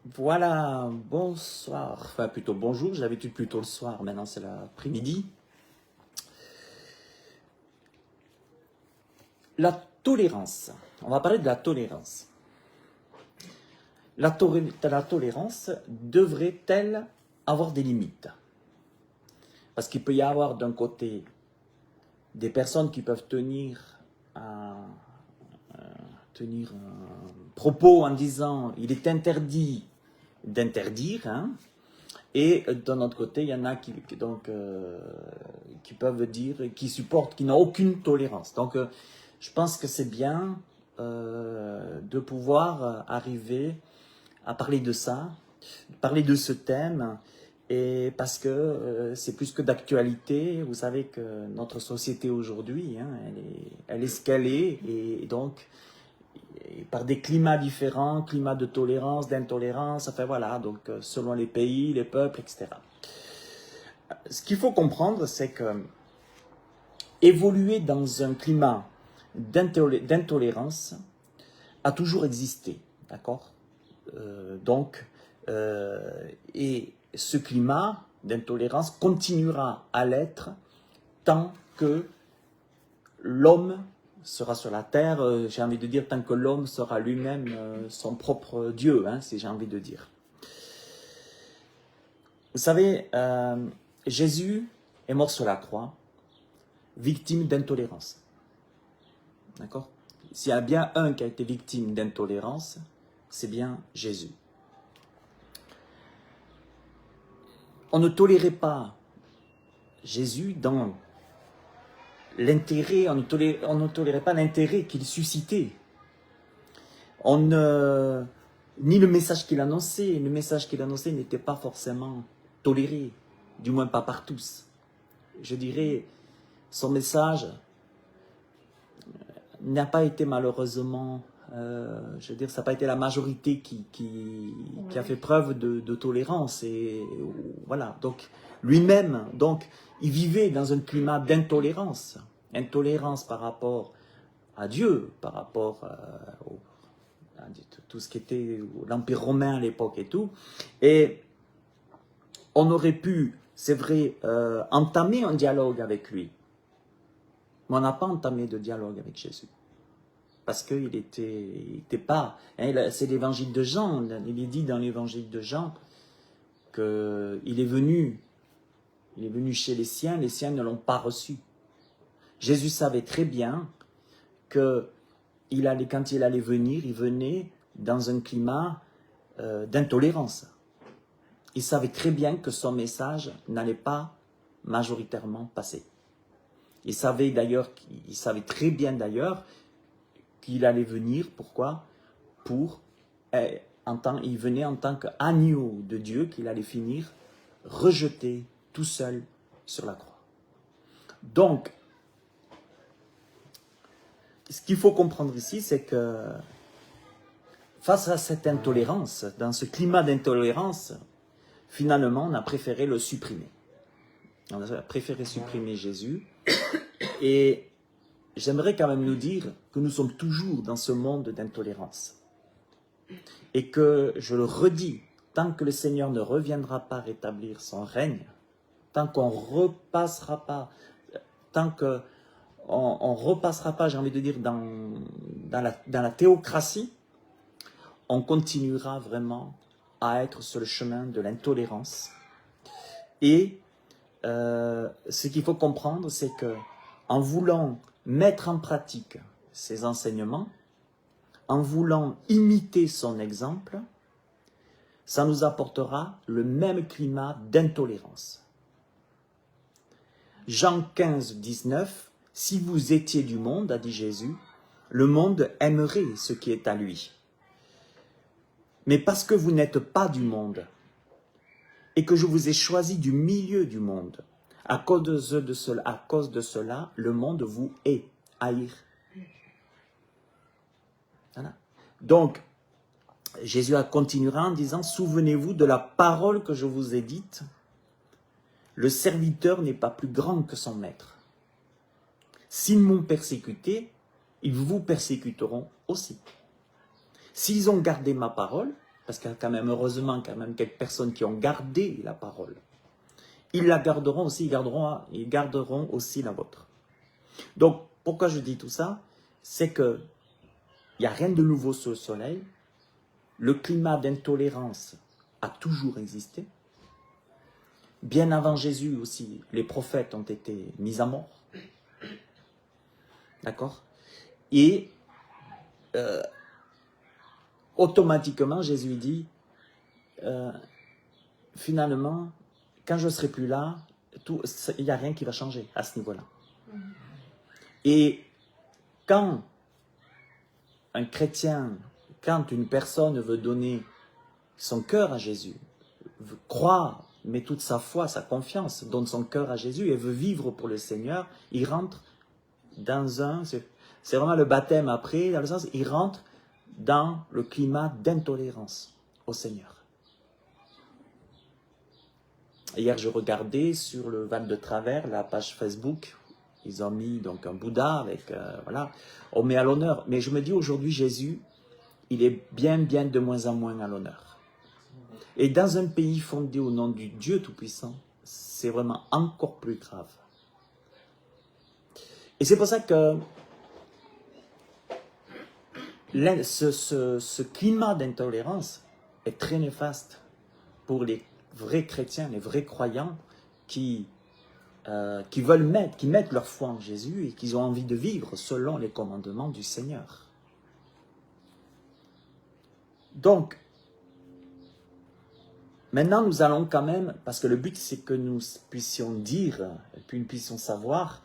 Voilà, bonsoir, enfin plutôt bonjour, j'ai l'habitude plutôt le soir, maintenant c'est l'après-midi. La tolérance, on va parler de la tolérance. La tolérance devrait-elle avoir des limites? Parce qu'il peut y avoir d'un côté des personnes qui peuvent tenir un propos en disant il est interdit d'interdire, hein, et d'un autre côté, il y en a qui peuvent dire, qui supportent, qui n'ont aucune tolérance. Donc, je pense que c'est bien de pouvoir arriver à parler de ça, parler de ce thème, et parce que c'est plus que d'actualité. Vous savez que notre société aujourd'hui, hein, elle est ce qu'elle est, et donc et par des climats différents, climat de tolérance, d'intolérance, enfin voilà, donc selon les pays, les peuples, etc. Ce qu'il faut comprendre, c'est que évoluer dans un climat d'intolérance a toujours existé, d'accord? Et ce climat d'intolérance continuera à l'être tant que l'homme sera sur la terre, j'ai envie de dire, tant que l'homme sera lui-même son propre Dieu, hein, si j'ai envie de dire. Vous savez, Jésus est mort sur la croix, victime d'intolérance. D'accord? S'il y a bien un qui a été victime d'intolérance, c'est bien Jésus. On ne tolérait pas Jésus dans l'intérêt, on ne tolérait pas l'intérêt qu'il suscitait. Ni le message qu'il annonçait, n'était pas forcément toléré, du moins pas par tous. Je dirais, son message n'a pas été malheureusement, je veux dire, ça n'a pas été la majorité qui a fait preuve de tolérance. Et voilà, donc lui-même, donc, il vivait dans un climat d'intolérance. Intolérance par rapport à Dieu, par rapport à tout ce qui était l'Empire romain à l'époque et tout. Et on aurait pu, c'est vrai, entamer un dialogue avec lui. Mais on n'a pas entamé de dialogue avec Jésus. Parce qu'il était pas... Hein, c'est l'évangile de Jean. Il est dit dans l'évangile de Jean qu'il est venu chez les siens ne l'ont pas reçu. Jésus savait très bien que quand il allait venir, il venait dans un climat d'intolérance. Il savait très bien que son message n'allait pas majoritairement passer. Il savait très bien d'ailleurs qu'il allait venir. Pourquoi? Il venait en tant qu'agneau de Dieu qu'il allait finir rejeté tout seul sur la croix. Donc, ce qu'il faut comprendre ici, c'est que face à cette intolérance, dans ce climat d'intolérance, finalement, on a préféré le supprimer. On a préféré supprimer Jésus. Et j'aimerais quand même nous dire que nous sommes toujours dans ce monde d'intolérance. Et que, je le redis, tant que le Seigneur ne reviendra pas rétablir son règne, tant qu'on repassera pas, j'ai envie de dire, dans la théocratie, on continuera vraiment à être sur le chemin de l'intolérance. Et ce qu'il faut comprendre, c'est que en voulant mettre en pratique ses enseignements, en voulant imiter son exemple, ça nous apportera le même climat d'intolérance. Jean 15, 19, « Si vous étiez du monde, a dit Jésus, le monde aimerait ce qui est à lui. Mais parce que vous n'êtes pas du monde, et que je vous ai choisi du milieu du monde, à cause de cela, le monde vous hait, haïr. » Voilà. Donc, Jésus continuera en disant, « Souvenez-vous de la parole que je vous ai dite, le serviteur n'est pas plus grand que son maître. S'ils m'ont persécuté, ils vous persécuteront aussi. S'ils ont gardé ma parole, parce qu'il y a quand même, heureusement, quand même quelques personnes qui ont gardé la parole. Ils la garderont aussi, ils garderont aussi la vôtre. Donc, pourquoi je dis tout ça? C'est que il n'y a rien de nouveau sous le soleil. Le climat d'intolérance a toujours existé. Bien avant Jésus aussi, les prophètes ont été mis à mort. D'accord? Et automatiquement, Jésus dit, finalement, quand je ne serai plus là, il n'y a rien qui va changer à ce niveau-là. Et quand un chrétien, quand une personne veut donner son cœur à Jésus, veut croire, met toute sa foi, sa confiance, donne son cœur à Jésus et veut vivre pour le Seigneur, il rentre dans un... C'est vraiment le baptême après, dans le sens, il rentre dans le climat d'intolérance au Seigneur. Hier, je regardais sur le Val de Travers, la page Facebook, ils ont mis donc un Bouddha avec, voilà, on met à l'honneur. Mais je me dis aujourd'hui, Jésus, il est bien de moins en moins à l'honneur. Et dans un pays fondé au nom du Dieu Tout-Puissant, c'est vraiment encore plus grave. Et c'est pour ça que ce climat d'intolérance est très néfaste pour les vrais chrétiens, les vrais croyants qui mettent leur foi en Jésus et qui ont envie de vivre selon les commandements du Seigneur. Donc, maintenant nous allons quand même, parce que le but c'est que nous puissions dire, et puis nous puissions savoir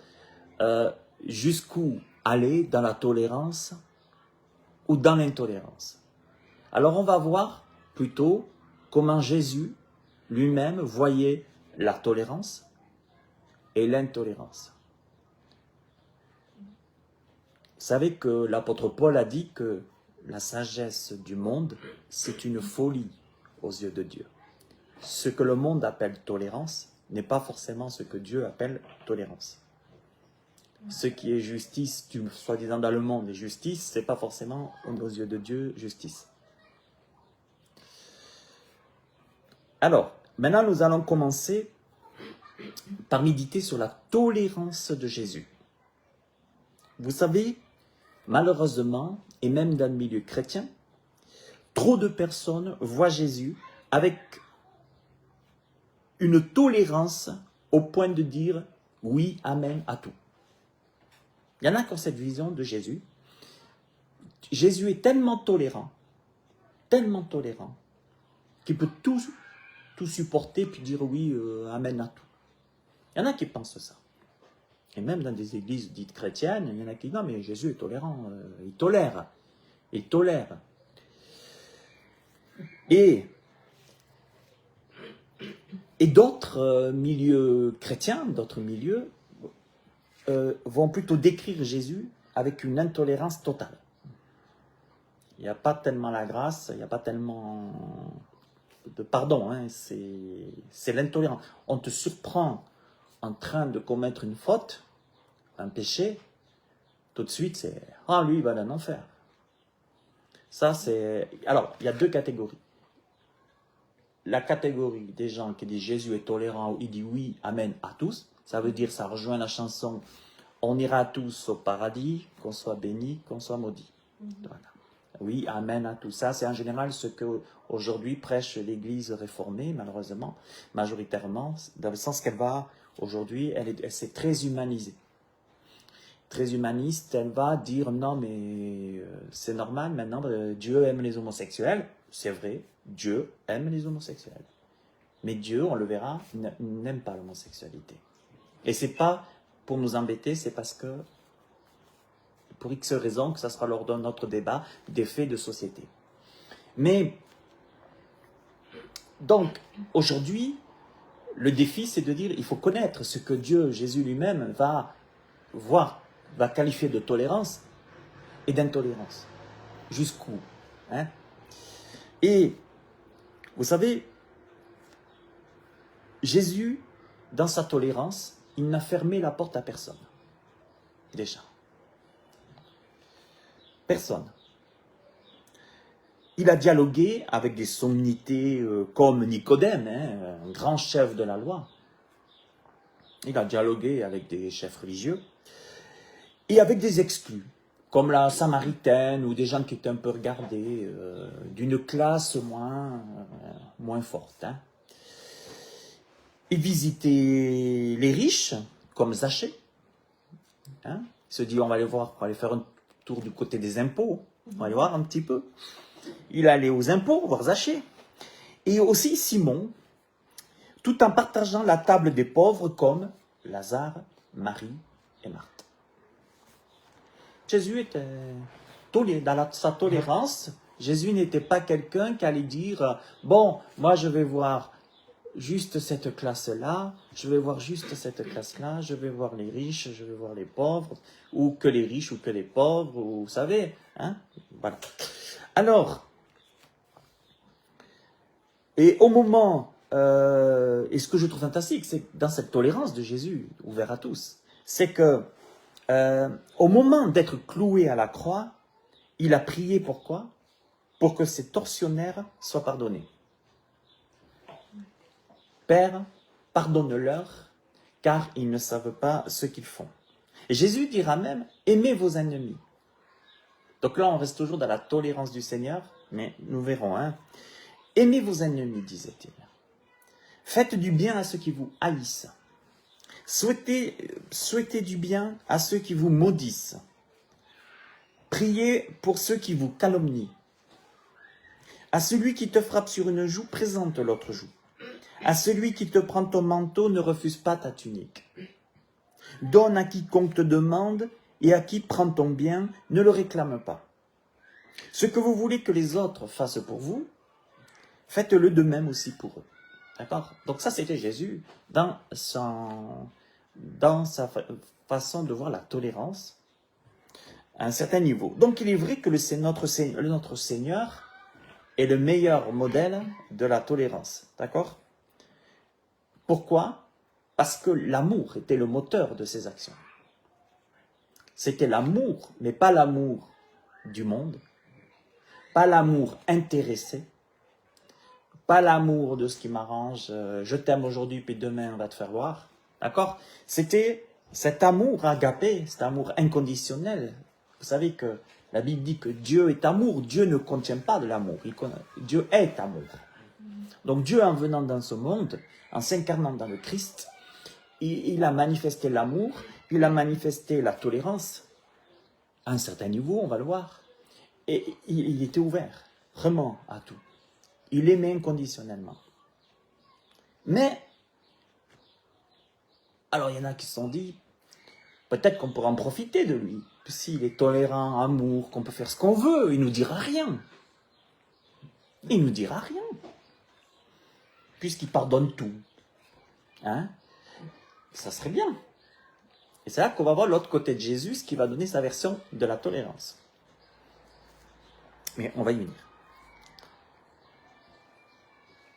jusqu'où aller dans la tolérance ou dans l'intolérance. Alors on va voir plutôt comment Jésus lui-même voyait la tolérance et l'intolérance. Vous savez que l'apôtre Paul a dit que la sagesse du monde, c'est une folie aux yeux de Dieu. Ce que le monde appelle tolérance n'est pas forcément ce que Dieu appelle tolérance. Ce qui est justice, soi-disant dans le monde, est justice, ce n'est pas forcément aux yeux de Dieu justice. Alors, maintenant nous allons commencer par méditer sur la tolérance de Jésus. Vous savez, malheureusement, et même dans le milieu chrétien, trop de personnes voient Jésus avec une tolérance au point de dire oui, amen à tout. Il y en a qui ont cette vision de Jésus. Jésus est tellement tolérant, qu'il peut tout supporter puis dire oui, amen à tout. Il y en a qui pensent ça. Et même dans des églises dites chrétiennes, il y en a qui disent non mais Jésus est tolérant, il tolère. Et d'autres milieux chrétiens, d'autres milieux, vont plutôt décrire Jésus avec une intolérance totale. Il n'y a pas tellement la grâce, il n'y a pas tellement de pardon, hein, c'est l'intolérance. On te surprend en train de commettre une faute, un péché, tout de suite c'est « Ah, lui, il va dans l'enfer ». Ça, c'est... Alors, il y a deux catégories. La catégorie des gens qui disent « Jésus est tolérant » ou « Il dit oui, amen à tous ». Ça veut dire, ça rejoint la chanson « On ira tous au paradis, qu'on soit béni, qu'on soit maudit ». Voilà. Oui, amen à tout ça. C'est en général ce que aujourd'hui prêche l'Église réformée, malheureusement, majoritairement, dans le sens qu'elle va, aujourd'hui, elle s'est très humanisée. Très humaniste, elle va dire non mais c'est normal maintenant, Dieu aime les homosexuels, c'est vrai, Dieu aime les homosexuels. Mais Dieu, on le verra, n'aime pas l'homosexualité. Et c'est pas pour nous embêter, c'est parce que pour X raisons, que ça sera lors d'un autre débat, des faits de société. Mais, donc, aujourd'hui, le défi, c'est de dire, il faut connaître ce que Dieu, Jésus lui-même, va qualifier de tolérance et d'intolérance. Jusqu'où, hein? Et, vous savez, Jésus, dans sa tolérance, il n'a fermé la porte à personne. Déjà. Personne. Il a dialogué avec des sommités comme Nicodème, hein, un grand chef de la loi. Il a dialogué avec des chefs religieux et avec des exclus, comme la Samaritaine ou des gens qui étaient un peu regardés, d'une classe moins forte. Hein. Il visitait les riches, comme Zachée. Hein. Il se dit, on va aller voir, on va aller faire un tour du côté des impôts, on va aller voir un petit peu. Il allait aux impôts, voir Zachée. Et aussi Simon, tout en partageant la table des pauvres comme Lazare, Marie et Marthe. Jésus était dans sa tolérance. Jésus n'était pas quelqu'un qui allait dire, bon, moi je vais voir juste cette classe-là, je vais voir juste cette classe-là, je vais voir les riches, je vais voir les pauvres, ou que les riches ou que les pauvres, ou, vous savez, hein, voilà. Alors, et au moment, et ce que je trouve fantastique, c'est que dans cette tolérance de Jésus, ouvert à tous, c'est que au moment d'être cloué à la croix, il a prié pourquoi? Pour que ces tortionnaires soient pardonnés. Père, pardonne-leur, car ils ne savent pas ce qu'ils font. Et Jésus dira même, aimez vos ennemis. Donc là, on reste toujours dans la tolérance du Seigneur, mais nous verrons. Hein. Aimez vos ennemis, disait-il. Faites du bien à ceux qui vous haïssent. Souhaitez du bien à ceux qui vous maudissent. Priez pour ceux qui vous calomnient. À celui qui te frappe sur une joue, présente l'autre joue. À celui qui te prend ton manteau, ne refuse pas ta tunique. Donne à quiconque te demande, et à qui prend ton bien, ne le réclame pas. Ce que vous voulez que les autres fassent pour vous, faites-le de même aussi pour eux. D'accord? Donc ça, c'était Jésus dans sa façon de voir la tolérance à un certain niveau. Donc il est vrai que notre Seigneur est le meilleur modèle de la tolérance. D'accord? Pourquoi? Parce que l'amour était le moteur de ses actions. C'était l'amour, mais pas l'amour du monde, pas l'amour intéressé, pas l'amour de ce qui m'arrange, je t'aime aujourd'hui, puis demain on va te faire voir. D'accord? C'était cet amour agapé, cet amour inconditionnel. Vous savez que la Bible dit que Dieu est amour. Dieu ne contient pas de l'amour. Dieu est amour. Donc Dieu, en venant dans ce monde, en s'incarnant dans le Christ, il a manifesté l'amour, il a manifesté la tolérance. À un certain niveau, on va le voir. Et il était ouvert, vraiment, à tout. Il aimait inconditionnellement. Mais, alors il y en a qui se sont dit, peut-être qu'on pourra en profiter de lui. S'il est tolérant, amour, qu'on peut faire ce qu'on veut, il ne nous dira rien. Il ne nous dira rien. Puisqu'il pardonne tout. Hein? Ça serait bien. Et c'est là qu'on va voir l'autre côté de Jésus, qui va donner sa version de la tolérance. Mais on va y venir.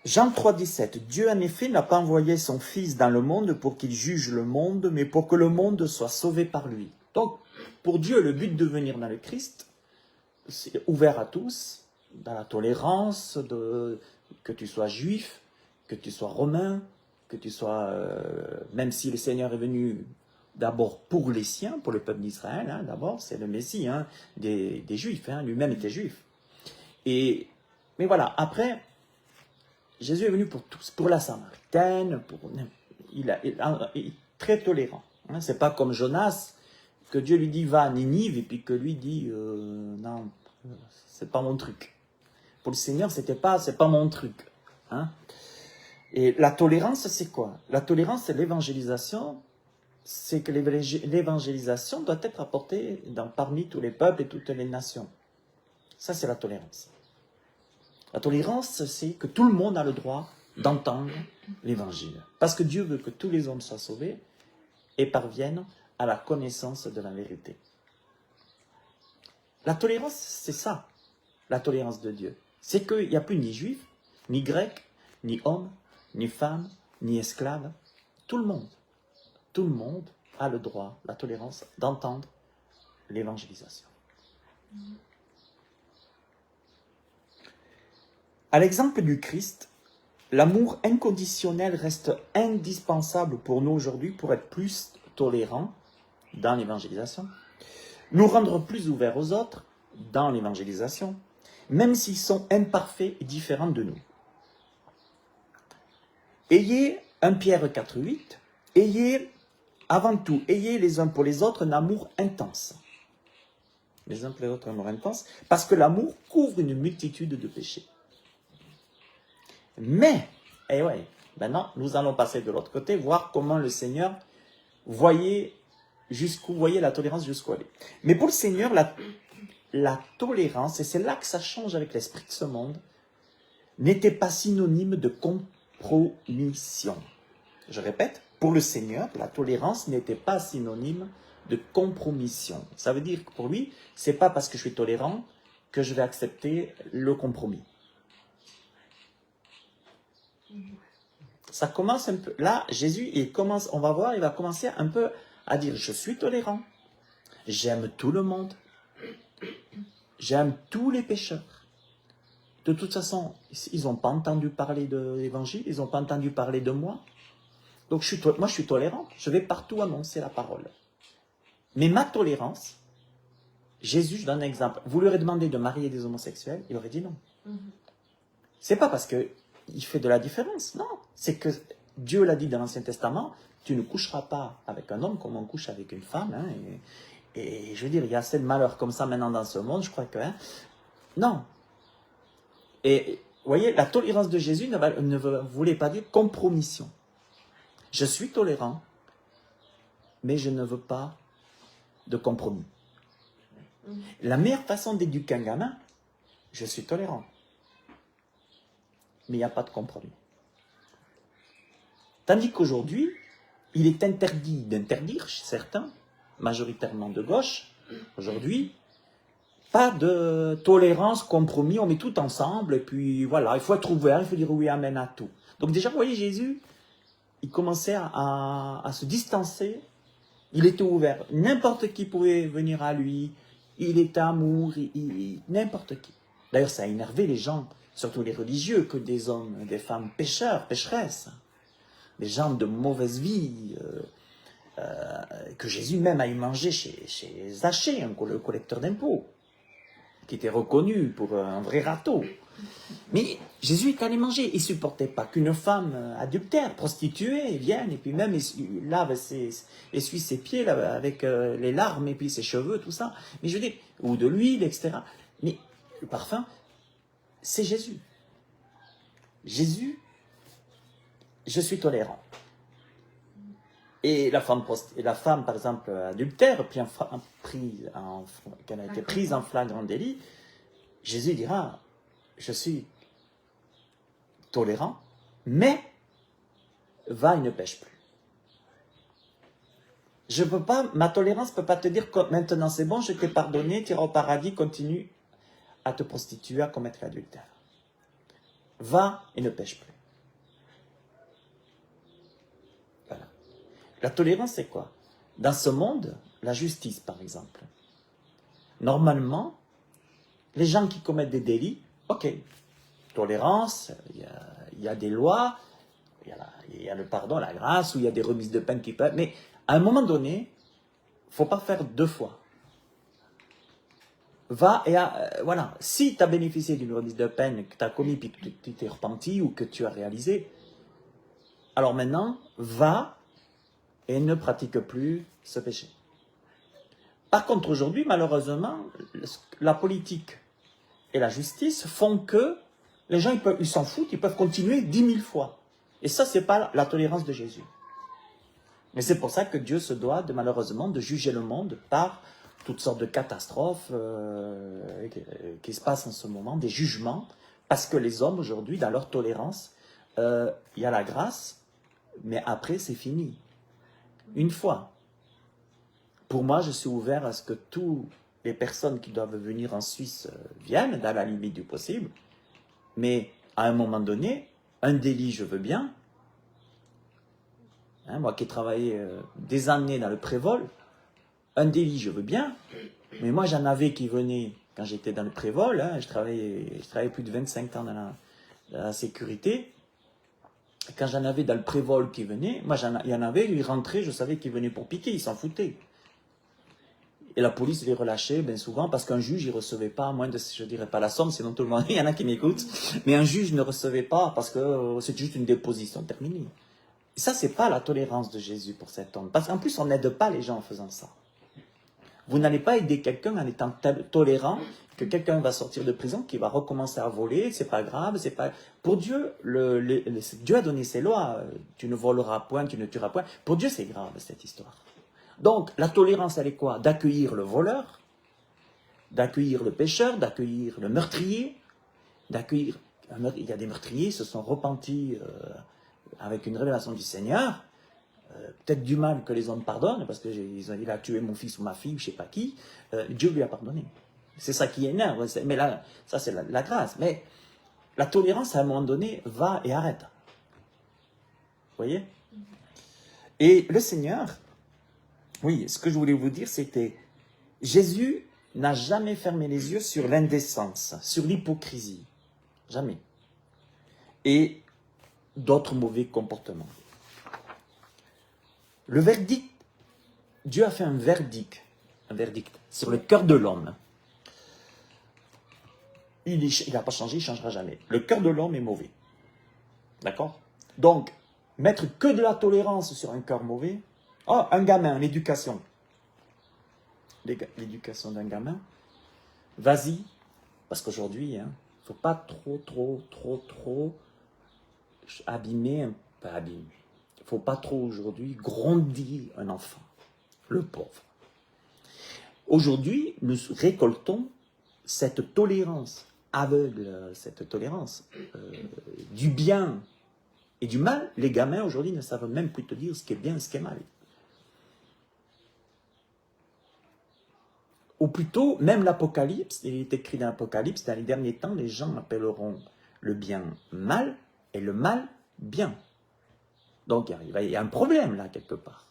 Jean 3, 17. Dieu en effet n'a pas envoyé son Fils dans le monde pour qu'il juge le monde, mais pour que le monde soit sauvé par lui. Donc, pour Dieu, le but de venir dans le Christ, c'est ouvert à tous, dans la tolérance, que tu sois juif, que tu sois romain, que tu sois, même si le Seigneur est venu d'abord pour les siens, pour le peuple d'Israël, hein, d'abord, c'est le Messie des Juifs, hein, lui-même était juif. Mais voilà, après, Jésus est venu pour tous, pour la Samaritaine, il est très tolérant. Hein, c'est pas comme Jonas, que Dieu lui dit va à Ninive, et puis que lui dit non, c'est pas mon truc. Pour le Seigneur, c'est pas mon truc. Hein. Et la tolérance, c'est quoi? La tolérance, c'est l'évangélisation. C'est que l'évangélisation doit être apportée parmi tous les peuples et toutes les nations. Ça, c'est la tolérance. La tolérance, c'est que tout le monde a le droit d'entendre l'évangile. Parce que Dieu veut que tous les hommes soient sauvés et parviennent à la connaissance de la vérité. La tolérance, c'est ça, la tolérance de Dieu. C'est qu'il n'y a plus ni juif, ni grec, ni homme, ni femme, ni esclave. Tout le monde a le droit, la tolérance, d'entendre l'évangélisation. À l'exemple du Christ, l'amour inconditionnel reste indispensable pour nous aujourd'hui pour être plus tolérants dans l'évangélisation, nous rendre plus ouverts aux autres dans l'évangélisation, même s'ils sont imparfaits et différents de nous. Ayez 1 Pierre 4,8, ayez avant tout, ayez les uns pour les autres un amour intense. Les uns pour les autres un amour intense, parce que l'amour couvre une multitude de péchés. Mais, maintenant nous allons passer de l'autre côté, voir comment le Seigneur voyait la tolérance jusqu'où elle est. Mais pour le Seigneur, la tolérance, et c'est là que ça change avec l'esprit de ce monde, n'était pas synonyme de compromission. Je répète, pour le Seigneur, la tolérance n'était pas synonyme de compromission. Ça veut dire que pour lui, c'est pas parce que je suis tolérant que je vais accepter le compromis. Ça commence un peu. Là, Jésus, on va voir, il va commencer un peu à dire, je suis tolérant, j'aime tout le monde, j'aime tous les pécheurs. De toute façon, ils n'ont pas entendu parler de l'évangile, ils n'ont pas entendu parler de moi. Donc moi, je suis tolérant, je vais partout annoncer la parole. Mais ma tolérance, Jésus, je donne un exemple. Vous lui aurez demandé de marier des homosexuels, il aurait dit non. C'est pas parce qu'il fait de la différence, non. C'est que Dieu l'a dit dans l'Ancien Testament, tu ne coucheras pas avec un homme comme on couche avec une femme. Hein, et je veux dire, il y a assez de malheurs comme ça maintenant dans ce monde, je crois que... non. Et vous voyez, la tolérance de Jésus ne voulait pas dire compromission. Je suis tolérant, mais je ne veux pas de compromis. La meilleure façon d'éduquer un gamin, je suis tolérant, mais il n'y a pas de compromis. Tandis qu'aujourd'hui, il est interdit d'interdire chez certains, majoritairement de gauche, aujourd'hui, pas de tolérance, compromis, on met tout ensemble, et puis voilà, il faut être ouvert, il faut dire oui, amen à tout. Donc déjà, vous voyez, Jésus, il commençait à se distancer, il était ouvert, n'importe qui pouvait venir à lui, il était amour, n'importe qui. D'ailleurs, ça a énervé les gens, surtout les religieux, que des hommes, des femmes pécheurs, pécheresses, des gens de mauvaise vie, que Jésus même a eu mangé chez Zachée, le collecteur d'impôts, qui était reconnu pour un vrai râteau. Mais Jésus est allé manger. Il ne supportait pas qu'une femme adultère, prostituée, vienne et puis même essuie ses pieds là, avec les larmes et puis ses cheveux, tout ça. Mais je veux dire, ou de l'huile, etc. Mais le parfum, c'est Jésus. Jésus, je suis tolérant. Et la femme, par exemple, adultère, qu'elle a été prise en flagrant délit, Jésus dira, je suis tolérant, mais va et ne pêche plus. Ma tolérance ne peut pas te dire que maintenant c'est bon, je t'ai pardonné, tu iras au paradis, continue à te prostituer, à commettre l'adultère. Va et ne pêche plus. Voilà. La tolérance, c'est quoi? Dans ce monde, la justice, par exemple. Normalement, les gens qui commettent des délits, ok, tolérance, il y a des lois, il y a le pardon, la grâce, ou il y a des remises de peine qui peuvent... Mais à un moment donné, il ne faut pas faire deux fois. Va et voilà, si tu as bénéficié d'une remise de peine que tu as commis, puis que tu t'es repenti, ou que tu as réalisé, alors maintenant, va et ne pratique plus ce péché. Par contre, aujourd'hui, malheureusement, la politique et la justice font que les gens, ils s'en foutent, ils peuvent continuer 10 000 fois. Et ça, ce n'est pas la tolérance de Jésus. Mais c'est pour ça que Dieu se doit, malheureusement, de juger le monde par toutes sortes de catastrophes qui se passent en ce moment, des jugements, parce que les hommes, aujourd'hui, dans leur tolérance, il y a la grâce, mais après, c'est fini. Une fois. Pour moi, je suis ouvert à ce que toutes les personnes qui doivent venir en Suisse viennent, dans la limite du possible, mais à un moment donné, un délit, je veux bien. Hein, moi qui ai travaillé des années dans le prévol, un délit, je veux bien, mais moi j'en avais qui venaient, quand j'étais dans le prévol, hein, je travaillais plus de 25 ans la sécurité, quand j'en avais dans le prévol qui venait, moi il y en avait, ils rentraient, je savais qu'ils venaient pour piquer, ils s'en foutaient. Et la police les relâchait bien souvent parce qu'un juge, il ne recevait pas moins de, je ne dirais pas la somme, sinon tout le monde, il y en a qui m'écoutent, mais un juge ne recevait pas parce que c'est juste une déposition terminée. Et ça, ce n'est pas la tolérance de Jésus pour cet homme. Parce qu'en plus, on n'aide pas les gens en faisant ça. Vous n'allez pas aider quelqu'un en étant tolérant que quelqu'un va sortir de prison, qui va recommencer à voler, c'est pas grave, c'est pas... Pour Dieu, Dieu a donné ses lois, tu ne voleras point, tu ne tueras point. Pour Dieu, c'est grave, cette histoire. Donc, la tolérance, elle est quoi? D'accueillir le voleur, d'accueillir le pécheur, d'accueillir le meurtrier, d'accueillir... Il y a des meurtriers qui se sont repentis avec une révélation du Seigneur, peut-être du mal que les hommes pardonnent, parce qu'il a tué mon fils ou ma fille, ou je ne sais pas qui, Dieu lui a pardonné. C'est ça qui énerve, mais là, ça c'est la grâce. Mais la tolérance, à un moment donné, va et arrête. Vous voyez? Et le Seigneur, oui, ce que je voulais vous dire, c'était, Jésus n'a jamais fermé les yeux sur l'indécence, sur l'hypocrisie. Jamais. Et d'autres mauvais comportements. Le verdict, Dieu a fait un verdict sur le cœur de l'homme. Il n'a pas changé, il ne changera jamais. Le cœur de l'homme est mauvais. D'accord? Donc, mettre que de la tolérance sur un cœur mauvais, oh, un gamin, l'éducation. L'éducation d'un gamin, vas-y, parce qu'aujourd'hui, il ne faut pas trop abîmer, pas abîmer. Il ne faut pas trop aujourd'hui grondir un enfant, le pauvre. Aujourd'hui, nous récoltons cette tolérance aveugle, cette tolérance du bien et du mal. Les gamins aujourd'hui ne savent même plus te dire ce qui est bien et ce qui est mal. Ou plutôt, même l'Apocalypse, il est écrit dans l'Apocalypse, dans les derniers temps, les gens appelleront le bien mal et le mal bien. Donc il y a un problème là, quelque part.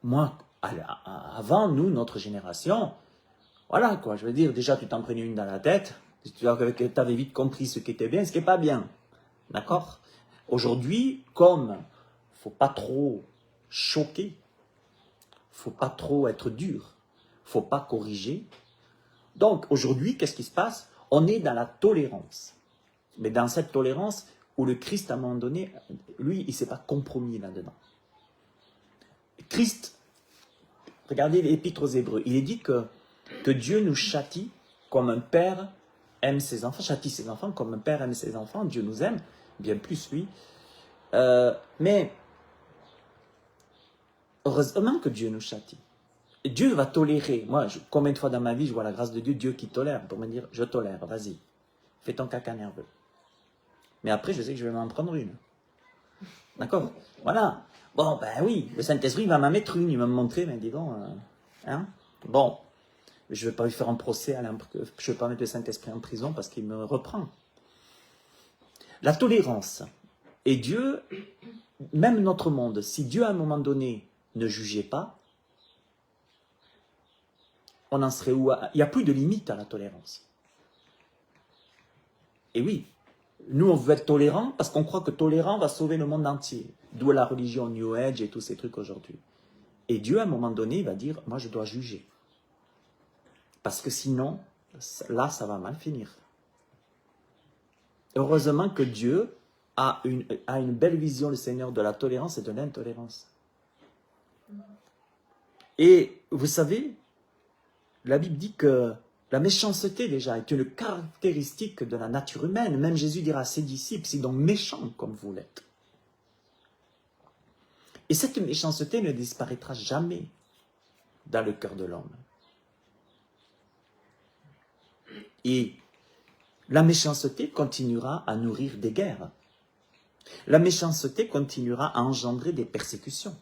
Moi, avant, nous, notre génération, voilà quoi, je veux dire, déjà tu t'en prenais une dans la tête, tu avais vite compris ce qui était bien et ce qui n'est pas bien. D'accord? Aujourd'hui, comme il ne faut pas trop choquer, il ne faut pas trop être dur, il ne faut pas corriger. Donc aujourd'hui, qu'est-ce qui se passe? On est dans la tolérance. Mais dans cette tolérance où le Christ, à un moment donné, lui, il ne s'est pas compromis là-dedans. Christ, regardez l'Épître aux Hébreux, il est dit que Dieu nous châtie comme un père aime ses enfants, châtie ses enfants comme un père aime ses enfants. Dieu nous aime, bien plus lui. Mais heureusement que Dieu nous châtie. Et Dieu va tolérer. Moi, combien de fois dans ma vie, je vois la grâce de Dieu, Dieu qui tolère, pour me dire, je tolère, vas-y, fais ton caca nerveux. Mais après, je sais que je vais m'en prendre une. D'accord? Voilà. Bon, ben oui, le Saint-Esprit va m'en mettre une, il va me montrer, ben dis donc, hein? Bon. Je ne vais pas lui faire un procès, je ne vais pas mettre le Saint-Esprit en prison parce qu'il me reprend. La tolérance. Et Dieu, même notre monde, si Dieu à un moment donné ne jugeait pas, on en serait où? Il n'y a plus de limite à la tolérance. Et oui, nous on veut être tolérants parce qu'on croit que tolérant va sauver le monde entier. D'où la religion New Age et tous ces trucs aujourd'hui. Et Dieu à un moment donné va dire, moi je dois juger. Parce que sinon, là, ça va mal finir. Heureusement que Dieu a une belle vision, le Seigneur, de la tolérance et de l'intolérance. Et vous savez, la Bible dit que la méchanceté, déjà, est une caractéristique de la nature humaine. Même Jésus dira à ses disciples, c'est donc méchant comme vous l'êtes. Et cette méchanceté ne disparaîtra jamais dans le cœur de l'homme. Et la méchanceté continuera à nourrir des guerres. La méchanceté continuera à engendrer des persécutions.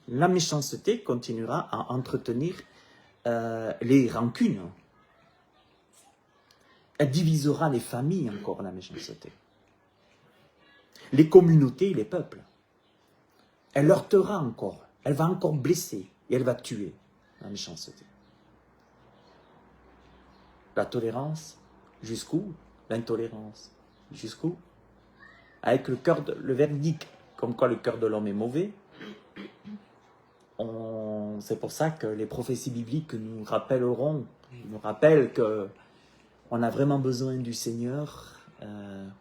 La méchanceté continuera à entretenir les rancunes. Elle divisera les familles encore, la méchanceté. Les communautés, les peuples. Elle heurtera encore. Elle va encore blesser et elle va tuer, la méchanceté. La tolérance, Jusqu'où? L'intolérance. Jusqu'où? Avec le verdict, comme quoi le cœur de l'homme est mauvais. C'est pour ça que les prophéties bibliques nous rappellent que on a vraiment besoin du Seigneur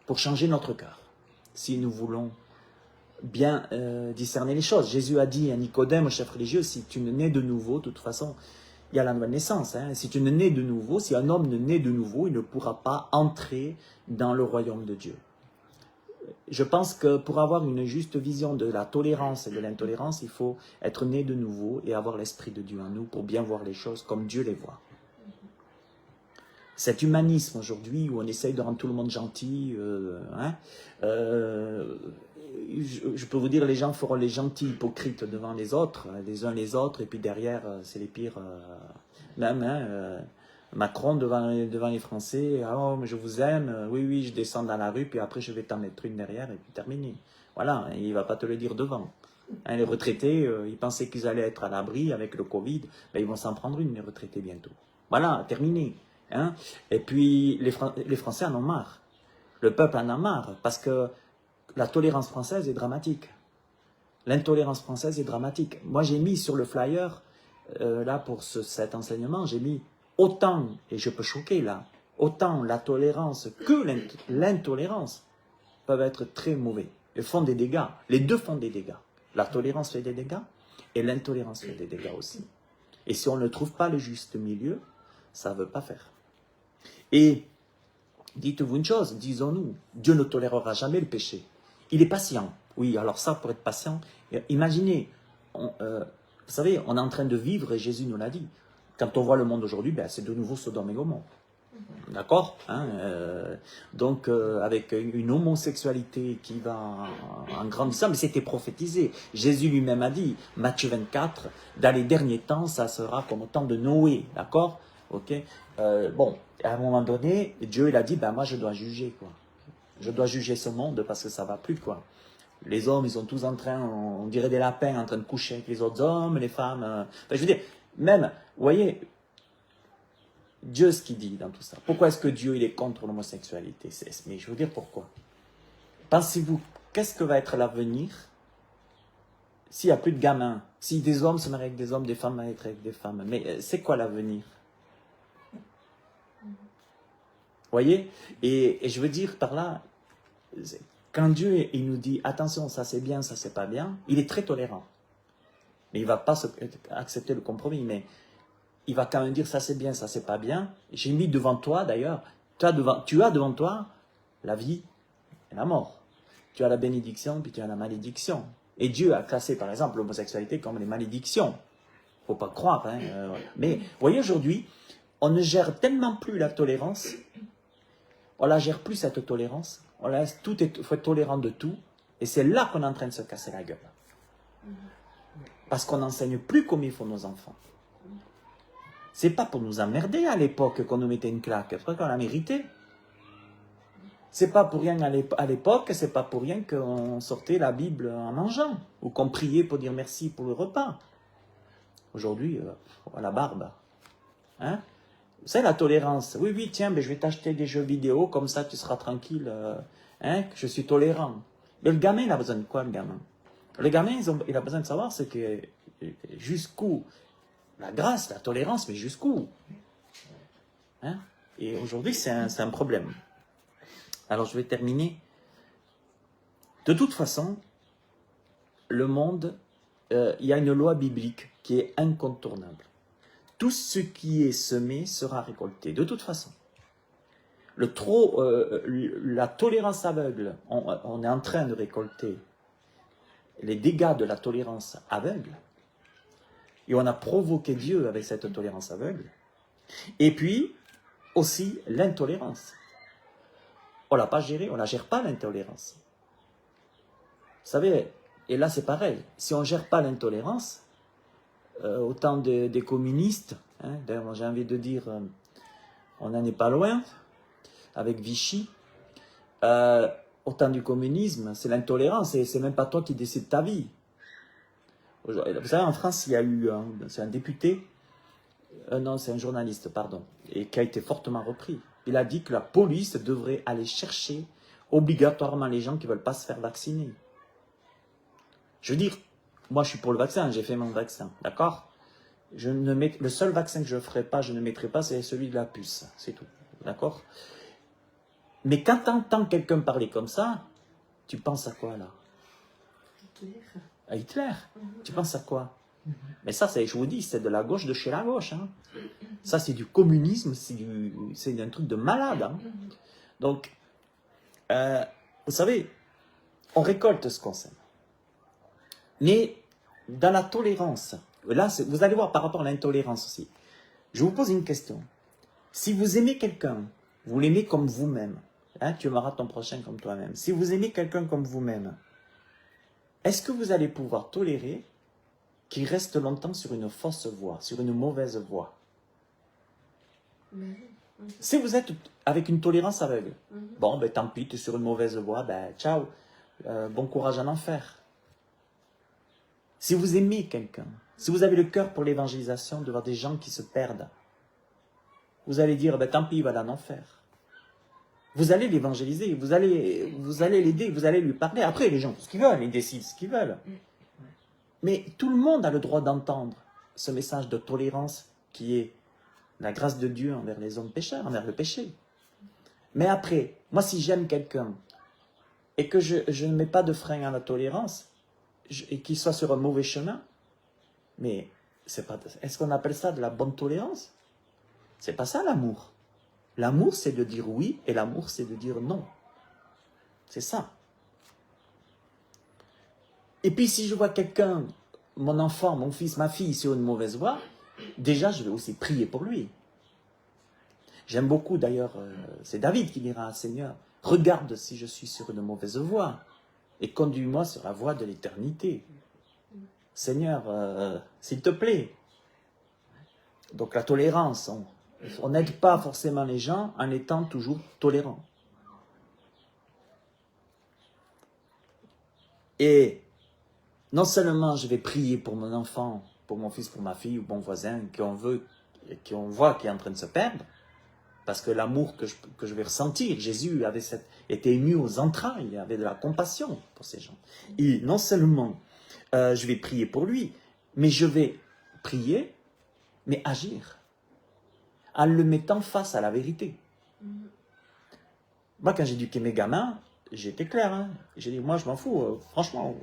pour changer notre cœur, si nous voulons bien discerner les choses. Jésus a dit à Nicodème, au chef religieux, si tu ne nais de nouveau, de toute façon, il y a la nouvelle naissance. Hein. Si tu ne nais de nouveau, si un homme ne naît de nouveau, il ne pourra pas entrer dans le royaume de Dieu. Je pense que pour avoir une juste vision de la tolérance et de l'intolérance, il faut être né de nouveau et avoir l'Esprit de Dieu en nous pour bien voir les choses comme Dieu les voit. Cet humanisme aujourd'hui où on essaye de rendre tout le monde gentil, je peux vous dire, les gens feront les gentils hypocrites devant les autres, les uns les autres, et puis derrière, c'est les pires. Macron devant les Français, « Oh, mais je vous aime, oui, oui, je descends dans la rue, puis après je vais t'en mettre une derrière, et puis terminé. » Voilà, il ne va pas te le dire devant. Hein, les retraités, ils pensaient qu'ils allaient être à l'abri avec le Covid, ben, ils vont s'en prendre une, les retraités, bientôt. Voilà, terminé. Hein. Et puis, les Français en ont marre. Le peuple en a marre, parce que la tolérance française est dramatique. L'intolérance française est dramatique. Moi, j'ai mis sur le flyer, là, pour cet enseignement, j'ai mis autant, et je peux choquer là, autant la tolérance que l'intolérance peuvent être très mauvais. Ils font des dégâts. Les deux font des dégâts. La tolérance fait des dégâts et l'intolérance fait des dégâts aussi. Et si on ne trouve pas le juste milieu, ça ne veut pas faire. Et dites-vous une chose, disons-nous, Dieu ne tolérera jamais le péché. Il est patient. Oui, alors ça, pour être patient, imaginez, vous savez, on est en train de vivre, et Jésus nous l'a dit, quand on voit le monde aujourd'hui, ben, c'est de nouveau Sodome et Gomorrhe. D'accord, hein, donc, avec une homosexualité qui va en grandissant, mais c'était prophétisé. Jésus lui-même a dit, Matthieu 24, dans les derniers temps, ça sera comme au temps de Noé. D'accord, ok. Bon, à un moment donné, Dieu il a dit, ben, moi je dois juger, quoi. Je dois juger ce monde parce que ça ne va plus, quoi. Les hommes, ils sont tous en train, on dirait des lapins, en train de coucher avec les autres hommes, les femmes. Enfin, je veux dire, même, vous voyez, Dieu, ce qu'il dit dans tout ça. Pourquoi est-ce que Dieu, il est contre l'homosexualité? Mais je veux dire pourquoi. Pensez-vous, qu'est-ce que va être l'avenir s'il n'y a plus de gamins? Si des hommes se marient avec des hommes, des femmes se marient avec des femmes. Mais c'est quoi l'avenir? Vous voyez, et je veux dire par là, quand Dieu il nous dit attention, ça c'est bien, ça c'est pas bien, il est très tolérant. Mais il ne va pas accepter le compromis, mais il va quand même dire ça c'est bien, ça c'est pas bien. J'ai mis devant toi d'ailleurs, tu as devant toi la vie et la mort. Tu as la bénédiction, puis tu as la malédiction. Et Dieu a classé par exemple l'homosexualité comme les malédictions. Il ne faut pas croire. Hein, mais vous voyez aujourd'hui, on ne gère tellement plus la tolérance, on ne la gère plus cette tolérance, il faut être tolérant de tout, et c'est là qu'on est en train de se casser la gueule. Parce qu'on n'enseigne plus comme il faut nos enfants. C'est pas pour nous emmerder à l'époque qu'on nous mettait une claque, c'est parce qu'on l'a mérité. C'est pas pour rien à l'époque, c'est pas pour rien qu'on sortait la Bible en mangeant, ou qu'on priait pour dire merci pour le repas. Aujourd'hui, à la barbe. Hein? C'est la tolérance. Oui, oui, tiens, mais je vais t'acheter des jeux vidéo, comme ça tu seras tranquille. Hein, que je suis tolérant. Mais le gamin, il a besoin de quoi, le gamin? Le gamin, il a besoin de savoir ce que, jusqu'où la grâce, la tolérance, mais jusqu'où? Hein? Et aujourd'hui, c'est un problème. Alors, je vais terminer. De toute façon, le monde, il y a une loi biblique qui est incontournable. Tout ce qui est semé sera récolté, de toute façon. La tolérance aveugle, on est en train de récolter les dégâts de la tolérance aveugle, et on a provoqué Dieu avec cette tolérance aveugle, et puis aussi l'intolérance. On ne l'a pas gérée, on ne la gère pas l'intolérance. Vous savez, et là c'est pareil, si on ne gère pas l'intolérance, au temps des communistes, hein, d'ailleurs j'ai envie de dire, on n'en est pas loin, avec Vichy, au temps du communisme, c'est l'intolérance, et c'est même pas toi qui décides ta vie. Vous savez, en France, il y a eu, c'est un député, non, c'est un journaliste, pardon, et qui a été fortement repris, il a dit que la police devrait aller chercher obligatoirement les gens qui ne veulent pas se faire vacciner. Je veux dire, moi je suis pour le vaccin, j'ai fait mon vaccin, d'accord? Le seul vaccin que je ne ferai pas, je ne mettrai pas, c'est celui de la puce, c'est tout, d'accord? Mais quand tu entends quelqu'un parler comme ça, tu penses à quoi là? Hitler. À Hitler. Tu penses à quoi? Mais ça, je vous dis, c'est de la gauche de chez la gauche. Hein. Ça, c'est du communisme, c'est un truc de malade. Hein. Donc, vous savez, on récolte ce qu'on sème. Mais dans la tolérance, là, vous allez voir par rapport à l'intolérance aussi. Je vous pose une question. Si vous aimez quelqu'un, vous l'aimez comme vous-même. Hein, tu aimeras ton prochain comme toi-même. Si vous aimez quelqu'un comme vous-même, est-ce que vous allez pouvoir tolérer qu'il reste longtemps sur une fausse voie, sur une mauvaise voie? Si vous êtes avec une tolérance aveugle, bon, ben tant pis, tu es sur une mauvaise voie, ben ciao, bon courage en enfer. Si vous aimez quelqu'un, si vous avez le cœur pour l'évangélisation, de voir des gens qui se perdent, vous allez dire, ben tant pis, il va en enfer. Vous allez l'évangéliser, vous allez l'aider, vous allez lui parler. Après, les gens font ce qu'ils veulent, ils décident ce qu'ils veulent. Mais tout le monde a le droit d'entendre ce message de tolérance qui est la grâce de Dieu envers les hommes pécheurs, envers le péché. Mais après, moi si j'aime quelqu'un et que je ne mets pas de frein à la tolérance et qu'il soit sur un mauvais chemin, mais est-ce qu'on appelle ça de la bonne tolérance? C'est pas ça l'amour. L'amour c'est de dire oui et l'amour c'est de dire non. C'est ça. Et puis si je vois quelqu'un, mon enfant, mon fils, ma fille sur une mauvaise voie, déjà je vais aussi prier pour lui. J'aime beaucoup d'ailleurs, c'est David qui dira, Seigneur, regarde si je suis sur une mauvaise voie et conduis-moi sur la voie de l'éternité. Seigneur, s'il te plaît. Donc la tolérance, on n'aide pas forcément les gens en étant toujours tolérant. Et non seulement je vais prier pour mon enfant, pour mon fils, pour ma fille ou mon voisin qu'on voit qui est en train de se perdre, parce que l'amour que je vais ressentir, Jésus était ému aux entrailles, il avait de la compassion pour ces gens. Et non seulement je vais prier pour lui, mais je vais prier, mais agir, en le mettant face à la vérité. Moi, quand j'ai éduqué mes gamins, j'étais clair. Hein. J'ai dit, moi, je m'en fous, franchement,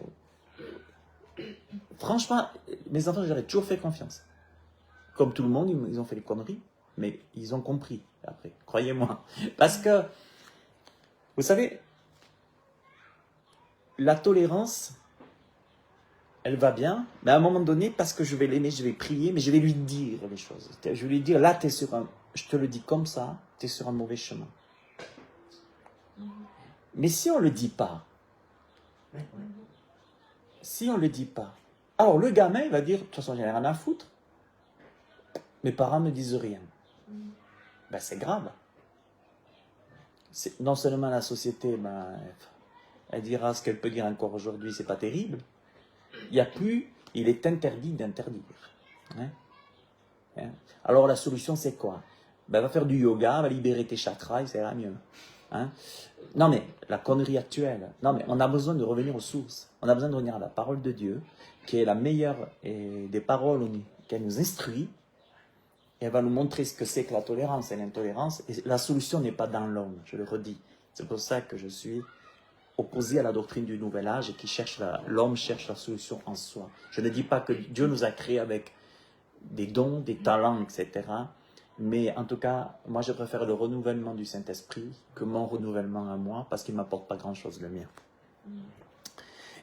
mes enfants, je leur ai toujours fait confiance. Comme tout le monde, ils ont fait des conneries, mais ils ont compris après, croyez-moi. Parce que, vous savez, la tolérance, elle va bien, mais à un moment donné, parce que je vais l'aimer, je vais prier, mais je vais lui dire les choses. Je vais lui dire, là, je te le dis comme ça, tu es sur un mauvais chemin. Mais si on ne le dit pas, alors le gamin, il va dire, de toute façon, j'en ai rien à foutre, mes parents ne me disent rien. Ben, c'est grave. Non seulement la société, elle dira ce qu'elle peut dire encore aujourd'hui, c'est pas terrible. Il est interdit d'interdire. Hein? Alors la solution c'est quoi? Ben, va faire du yoga, va libérer tes chakras et ça ira mieux. Hein? Non mais, la connerie actuelle, non mais on a besoin de revenir aux sources. On a besoin de revenir à la parole de Dieu, qui est la meilleure des paroles qu'elle nous instruit. Et elle va nous montrer ce que c'est que la tolérance et l'intolérance. Et la solution n'est pas dans l'homme, je le redis. C'est pour ça que je suis opposé à la doctrine du nouvel âge et qui l'homme cherche la solution en soi. Je ne dis pas que Dieu nous a créés avec des dons, des talents, etc. Mais en tout cas, moi je préfère le renouvellement du Saint-Esprit que mon renouvellement à moi, parce qu'il ne m'apporte pas grand-chose le mien.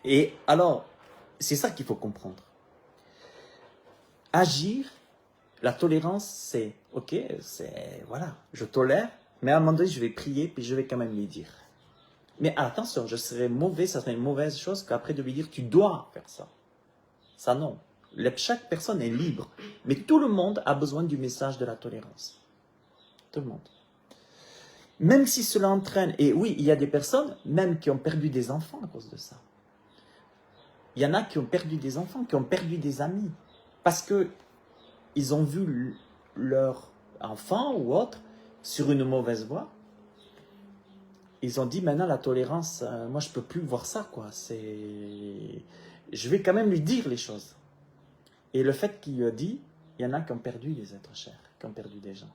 Et alors, c'est ça qu'il faut comprendre. Agir, la tolérance, c'est, ok, voilà, je tolère, mais à un moment donné, je vais prier, puis je vais quand même lui dire. Mais attention, je serais mauvais, ça serait une mauvaise chose qu'après de lui dire, tu dois faire ça. Ça non. Chaque personne est libre. Mais tout le monde a besoin du message de la tolérance. Tout le monde. Même si cela entraîne, et oui, il y a des personnes, même qui ont perdu des enfants à cause de ça. Il y en a qui ont perdu des enfants, qui ont perdu des amis. Parce que ils ont vu leur enfant ou autre sur une mauvaise voie, ils ont dit maintenant la tolérance, moi je peux plus voir ça, quoi. Je vais quand même lui dire les choses. Et le fait qu'il a dit, il y en a qui ont perdu les êtres chers, qui ont perdu des gens.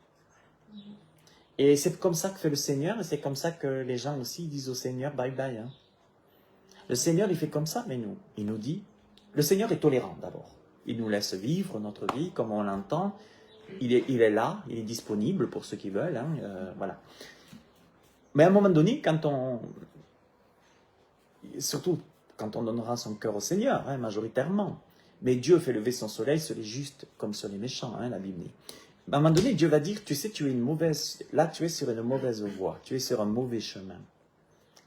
Et c'est comme ça que fait le Seigneur, et c'est comme ça que les gens aussi disent au Seigneur bye bye. Hein. Le Seigneur, il fait comme ça, mais nous, il nous dit, le Seigneur est tolérant d'abord. Il nous laisse vivre notre vie comme on l'entend. Il est là, il est disponible pour ceux qui veulent. Hein, voilà. Mais à un moment donné, surtout quand on donnera son cœur au Seigneur, hein, majoritairement, mais Dieu fait lever son soleil sur les justes comme sur les méchants, hein, la Bible dit. À un moment donné, Dieu va dire, tu sais, tu es sur une mauvaise voie, tu es sur un mauvais chemin.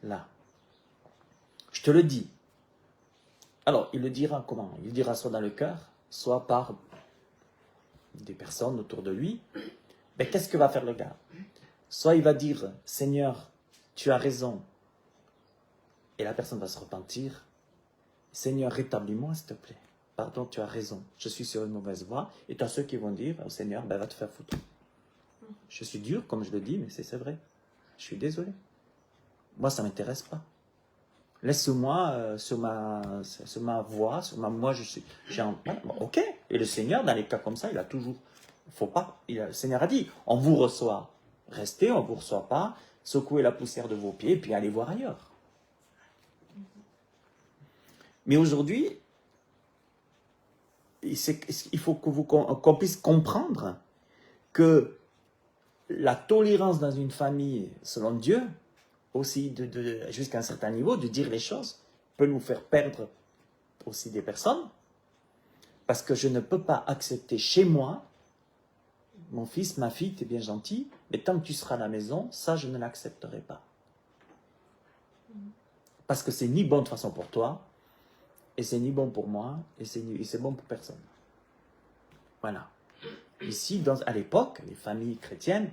Là. Je te le dis. Alors, il le dira comment? Il le dira soit dans le cœur, soit par des personnes autour de lui. Mais qu'est-ce que va faire le gars? Soit il va dire, Seigneur, tu as raison. Et la personne va se repentir. Seigneur, rétablis-moi, s'il te plaît. Pardon, tu as raison. Je suis sur une mauvaise voie. Et tu as ceux qui vont dire au Seigneur, ben, va te faire foutre. Je suis dur, comme je le dis, mais c'est vrai. Je suis désolé. Moi, ça ne m'intéresse pas. Laisse-moi sur ma voie, moi, je suis... ok. Et le Seigneur, dans les cas comme ça, il a toujours... Faut pas... le Seigneur a dit, on vous reçoit. Restez, on ne vous reçoit pas. Secouez la poussière de vos pieds, puis allez voir ailleurs. Mais aujourd'hui, il faut qu'on puisse comprendre que la tolérance dans une famille, selon Dieu, aussi jusqu'à un certain niveau, de dire les choses, peut nous faire perdre aussi des personnes, parce que je ne peux pas accepter chez moi, mon fils, ma fille, tu es bien gentil, mais tant que tu seras à la maison, ça je ne l'accepterai pas. Parce que c'est ni bon de façon pour toi, et c'est ni bon pour moi, et c'est bon pour personne. Voilà. Ici, à l'époque, les familles chrétiennes,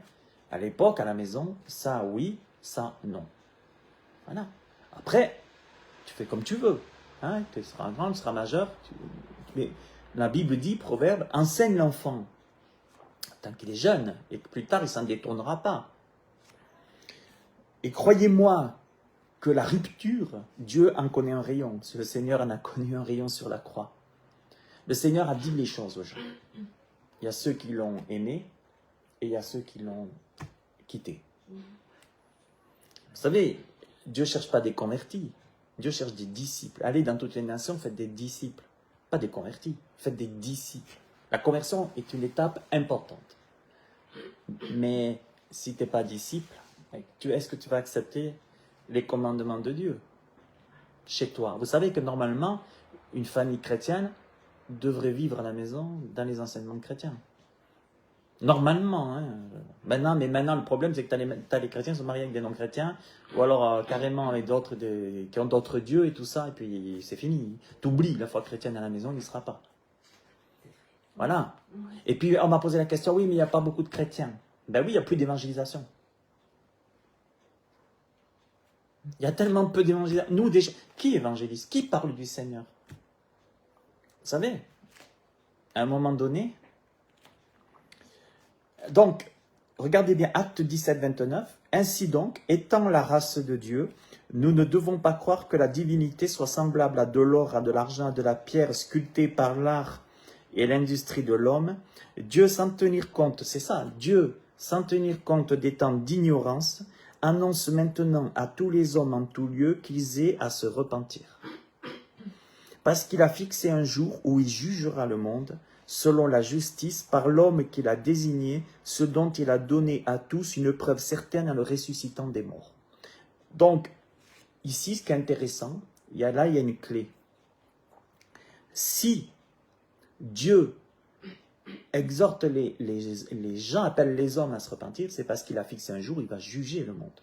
à l'époque, à la maison, ça oui, ça non. Voilà. Après, tu fais comme tu veux. Hein? Tu seras grand, tu seras majeur. Mais la Bible dit, Proverbe, enseigne l'enfant tant qu'il est jeune, et que plus tard, il ne s'en détournera pas. Et croyez-moi que la rupture, Dieu en connaît un rayon. Le Seigneur en a connu un rayon sur la croix. Le Seigneur a dit les choses aux gens. Il y a ceux qui l'ont aimé et il y a ceux qui l'ont quitté. Vous savez, Dieu ne cherche pas des convertis. Dieu cherche des disciples. Allez dans toutes les nations, faites des disciples. Pas des convertis, faites des disciples. La conversion est une étape importante. Mais si tu n'es pas disciple, est-ce que tu vas accepter les commandements de Dieu chez toi? Vous savez que normalement, une famille chrétienne devrait vivre à la maison dans les enseignements chrétiens. Normalement. Hein. Maintenant, le problème, c'est que tu as les chrétiens qui sont mariés avec des non-chrétiens, ou alors carrément avec d'autres qui ont d'autres dieux et tout ça, et puis c'est fini. Tu oublies la foi chrétienne à la maison, il n'y sera pas. Voilà. Et puis on m'a posé la question, oui, mais il n'y a pas beaucoup de chrétiens. Ben oui, il n'y a plus d'évangélisation. Il y a tellement peu d'évangélisation. Nous, déjà, qui évangélise? Qui parle du Seigneur? Vous savez, à un moment donné, donc, regardez bien, Acte 17, 29. Ainsi donc, étant la race de Dieu, nous ne devons pas croire que la divinité soit semblable à de l'or, à de l'argent, à de la pierre sculptée par l'art et l'industrie de l'homme. Dieu, sans tenir compte, c'est ça, Dieu, sans tenir compte des temps d'ignorance, annonce maintenant à tous les hommes en tout lieu qu'ils aient à se repentir. Parce qu'il a fixé un jour où il jugera le monde, selon la justice, par l'homme qu'il a désigné, ce dont il a donné à tous une preuve certaine en le ressuscitant des morts. Donc, ici, ce qui est intéressant, il y a une clé. Si Dieu exhorte les gens, appelle les hommes à se repentir, c'est parce qu'il a fixé un jour où il va juger le monde.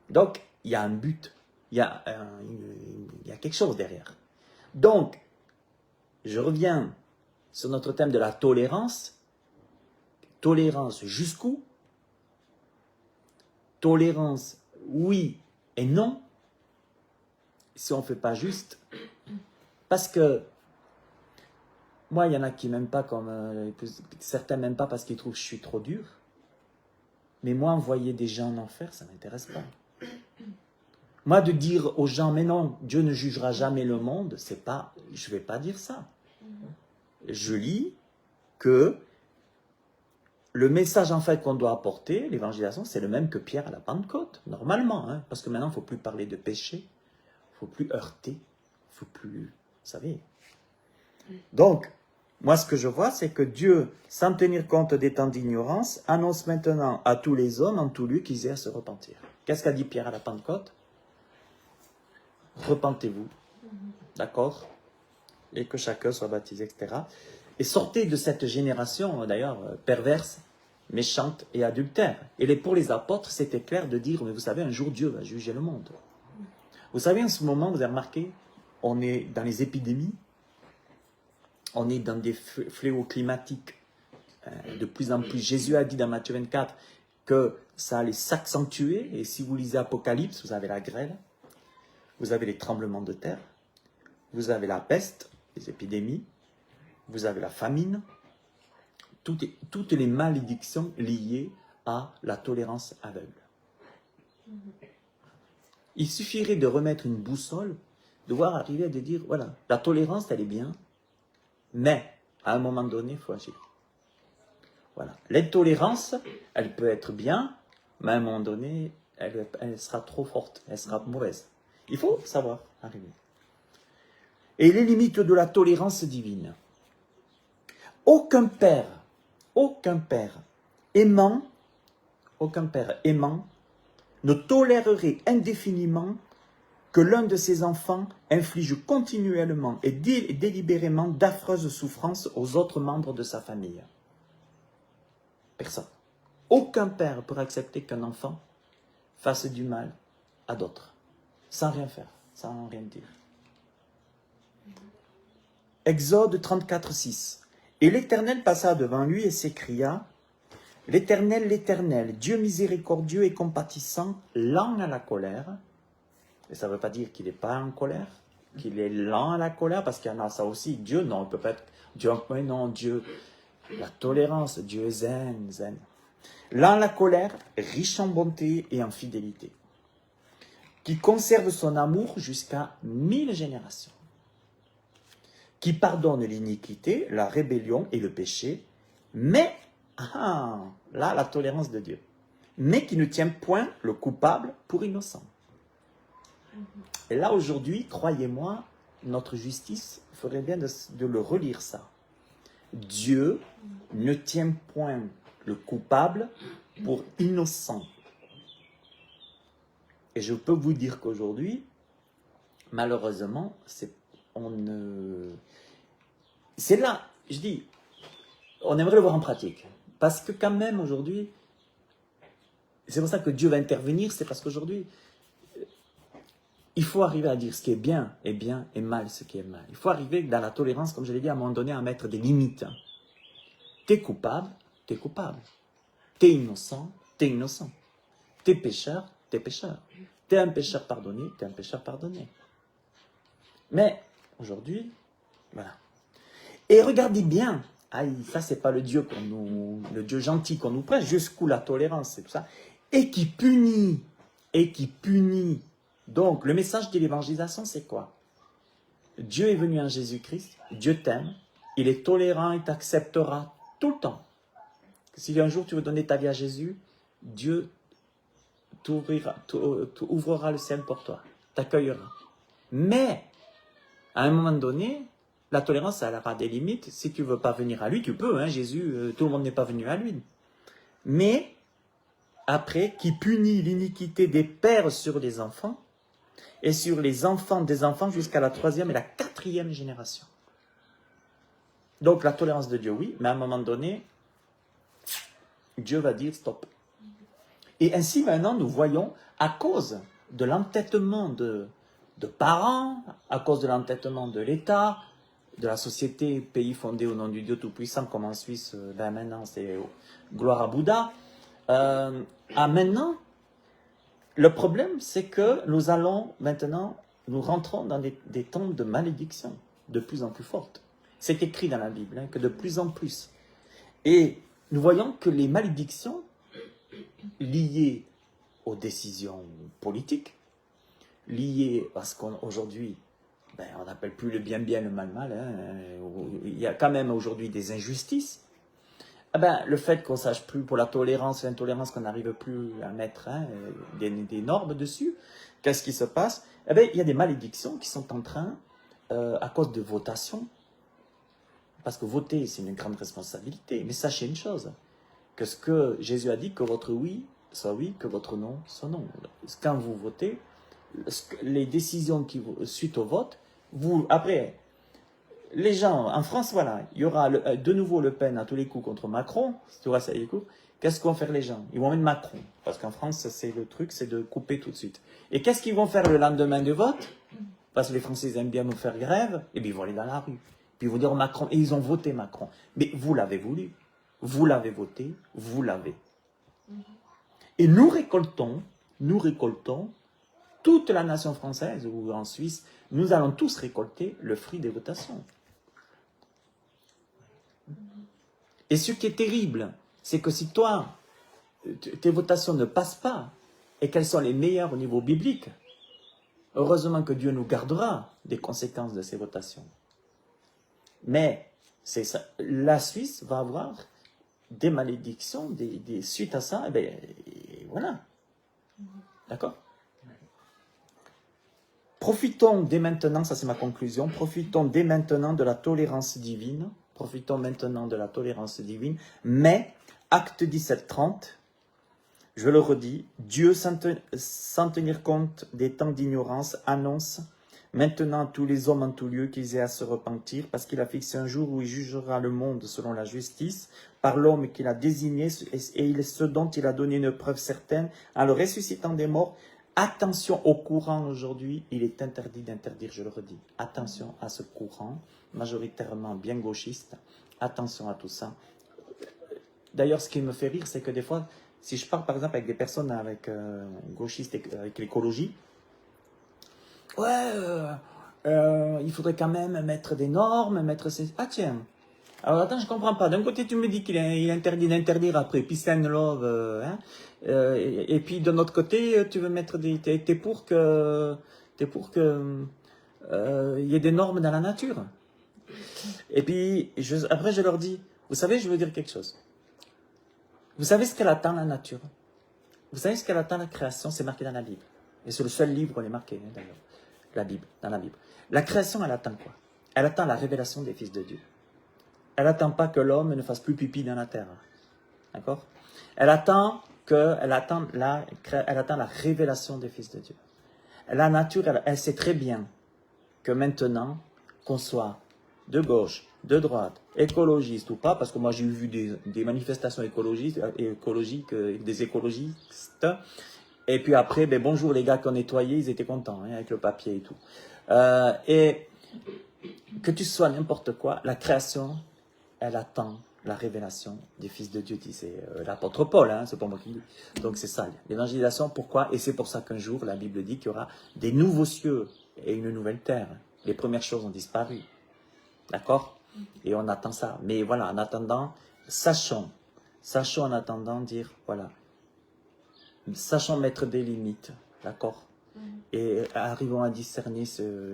Donc, il y a un but, il y a quelque chose derrière. Donc, je reviens sur notre thème de la tolérance. Tolérance jusqu'où? Tolérance oui et non, si on ne fait pas juste. Parce que, moi, il y en a qui m'aiment pas, certains m'aiment pas parce qu'ils trouvent que je suis trop dur. Mais moi, envoyer des gens en enfer, ça ne m'intéresse pas. Moi, de dire aux gens, mais non, Dieu ne jugera jamais le monde, c'est pas, je ne vais pas dire ça. Je lis que le message en fait qu'on doit apporter, l'évangélisation, c'est le même que Pierre à la Pentecôte, normalement, hein, parce que maintenant, il ne faut plus parler de péché, il ne faut plus heurter, il ne faut plus, vous savez. Donc, moi, ce que je vois, c'est que Dieu, sans tenir compte des temps d'ignorance, annonce maintenant à tous les hommes en tout lieu qu'ils aient à se repentir. Qu'est-ce qu'a dit Pierre à la Pentecôte? Repentez-vous, d'accord? Et que chacun soit baptisé, etc. Et sortez de cette génération, d'ailleurs, perverse, méchante et adultère. Et pour les apôtres, c'était clair de dire, mais vous savez, un jour Dieu va juger le monde. Vous savez, en ce moment, vous avez remarqué, on est dans les épidémies, on est dans des fléaux climatiques de plus en plus. Jésus a dit dans Matthieu 24 que ça allait s'accentuer. Et si vous lisez Apocalypse, vous avez la grêle, vous avez les tremblements de terre, vous avez la peste, les épidémies, vous avez la famine, toutes les malédictions liées à la tolérance aveugle. Il suffirait de remettre une boussole, de voir arriver à dire, voilà, la tolérance, elle est bien, mais à un moment donné, il faut agir. Voilà. L'intolérance, elle peut être bien, mais à un moment donné, elle sera trop forte, elle sera mauvaise. Il faut savoir arriver. Et les limites de la tolérance divine. Aucun père aimant ne tolérerait indéfiniment que l'un de ses enfants inflige continuellement et délibérément d'affreuses souffrances aux autres membres de sa famille. Personne. Aucun père pourra accepter qu'un enfant fasse du mal à d'autres, sans rien faire, sans rien dire. Exode 34, 6. Et l'Éternel passa devant lui et s'écria, l'Éternel, l'Éternel, Dieu miséricordieux et compatissant, lent à la colère. Et ça ne veut pas dire qu'il n'est pas en colère, qu'il est lent à la colère, parce qu'il y en a ça aussi. Dieu, non, il peut pas être... Dieu, mais non, Dieu, la tolérance, Dieu est zen. Lent à la colère, riche en bonté et en fidélité, qui conserve son amour jusqu'à 1000 générations, qui pardonne l'iniquité, la rébellion et le péché, mais, là, la tolérance de Dieu, mais qui ne tient point le coupable pour innocent. Et là, aujourd'hui, croyez-moi, notre justice ferait bien de le relire ça. Dieu ne tient point le coupable pour innocent. Et je peux vous dire qu'aujourd'hui, malheureusement, c'est là, je dis, on aimerait le voir en pratique. Parce que quand même, aujourd'hui, c'est pour ça que Dieu va intervenir, c'est parce qu'aujourd'hui, il faut arriver à dire ce qui est bien, et mal, ce qui est mal. Il faut arriver dans la tolérance, comme je l'ai dit, à un moment donné, à mettre des limites. T'es coupable, t'es coupable. T'es innocent, t'es innocent. T'es pécheur, t'es pécheur. T'es un pécheur pardonné, t'es un pécheur pardonné. Mais, aujourd'hui, voilà. Et regardez bien, ça c'est pas le Dieu le Dieu gentil qu'on nous prête, jusqu'où la tolérance, c'est tout ça. Et qui punit. Donc, le message de l'évangélisation, c'est quoi? Dieu est venu en Jésus-Christ, Dieu t'aime, il est tolérant, il t'acceptera tout le temps. Si un jour tu veux donner ta vie à Jésus, Dieu t'ouvrira le ciel pour toi, t'accueillera. Mais, à un moment donné, la tolérance, elle aura des limites. Si tu ne veux pas venir à lui, tu peux, hein, Jésus, tout le monde n'est pas venu à lui. Mais, après, qui punit l'iniquité des pères sur les enfants, et sur les enfants des enfants jusqu'à la 3e et la 4e génération. Donc la tolérance de Dieu, oui, mais à un moment donné, Dieu va dire stop. Et ainsi maintenant, nous voyons, à cause de l'entêtement de parents, à cause de l'entêtement de l'État, de la société, pays fondé au nom du Dieu Tout-Puissant, comme en Suisse, ben maintenant c'est gloire à Bouddha, à maintenant, le problème, c'est que nous allons maintenant, nous rentrons dans des temps de malédiction de plus en plus fortes. C'est écrit dans la Bible, hein, que de plus en plus. Et nous voyons que les malédictions liées aux décisions politiques, liées parce qu'aujourd'hui, ben, on n'appelle plus le bien bien, le mal mal, hein, il y a quand même aujourd'hui des injustices. Eh ben, le fait qu'on ne sache plus pour la tolérance et l'intolérance, qu'on n'arrive plus à mettre hein, des normes dessus, qu'est-ce qui se passe? Eh bien, il y a des malédictions qui sont en train, à cause de votations, parce que voter, c'est une grande responsabilité. Mais sachez une chose, que ce que Jésus a dit, que votre oui soit oui, que votre non soit non. Quand vous votez, les décisions qui suite au vote, après, les gens, en France, voilà, il y aura de nouveau Le Pen à tous les coups contre Macron, tu vois, ça y est, qu'est-ce qu'ils vont faire les gens? Ils vont mettre Macron, parce qu'en France, c'est le truc, c'est de couper tout de suite. Et qu'est-ce qu'ils vont faire le lendemain du vote? Parce que les Français aiment bien nous faire grève, et bien ils vont aller dans la rue. Puis ils vont dire Macron, et ils ont voté Macron. Mais vous l'avez voulu, vous l'avez voté, vous l'avez. Et nous récoltons, toute la nation française, ou en Suisse, nous allons tous récolter le fruit des votations. Et ce qui est terrible, c'est que si toi, tes votations ne passent pas, et qu'elles sont les meilleures au niveau biblique, heureusement que Dieu nous gardera des conséquences de ces votations. Mais c'est ça, la Suisse va avoir des malédictions, suite à ça, et voilà. D'accord? Profitons dès maintenant, ça c'est ma conclusion, profitons dès maintenant de la tolérance divine, mais, acte 17-30, je le redis, Dieu sans tenir compte des temps d'ignorance annonce maintenant à tous les hommes en tout lieu qu'ils aient à se repentir, parce qu'il a fixé un jour où il jugera le monde selon la justice, par l'homme qu'il a désigné et ce dont il a donné une preuve certaine, en le ressuscitant des morts. Attention au courant aujourd'hui, il est interdit d'interdire, je le redis. Attention à ce courant, majoritairement bien gauchiste. Attention à tout ça. D'ailleurs, ce qui me fait rire, c'est que des fois, si je parle par exemple avec des personnes gauchistes, avec l'écologie, ouais, il faudrait quand même mettre des normes, mettre ces... Ah tiens, alors attends, je comprends pas. D'un côté, tu me dis qu'il est interdit d'interdire après, peace and love, hein, et puis de l'autre côté, tu veux mettre t'es pour que il y ait des normes dans la nature. Et puis, après, je leur dis, vous savez, je veux dire quelque chose. Vous savez ce qu'elle attend, la nature? Vous savez ce qu'elle attend, la création? C'est marqué dans la Bible. Et c'est le seul livre qu'on est marqué, hein, d'ailleurs. La Bible, dans la Bible. La création, elle attend quoi? Elle attend la révélation des fils de Dieu. Elle n'attend pas que l'homme ne fasse plus pipi dans la terre. D'accord? Elle attend la révélation des fils de Dieu. La nature, elle sait très bien que maintenant, qu'on soit de gauche, de droite, écologiste ou pas, parce que moi j'ai vu des manifestations écologiques, des écologistes, et puis après, ben, bonjour les gars qui ont nettoyé, ils étaient contents hein, avec le papier et tout. Et que tu sois n'importe quoi, la création, elle attend la révélation des fils de Dieu, disait l'apôtre Paul, hein, c'est pas moi qui dis. Donc c'est ça, l'évangélisation, pourquoi? Et c'est pour ça qu'un jour, la Bible dit qu'il y aura des nouveaux cieux et une nouvelle terre. Les premières choses ont disparu. D'accord? Et on attend ça. Mais voilà, en attendant, sachons en attendant dire, voilà, sachons mettre des limites, d'accord? Et arrivons à discerner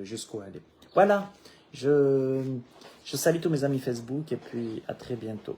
jusqu'où aller. Voilà, je salue tous mes amis Facebook et puis à très bientôt.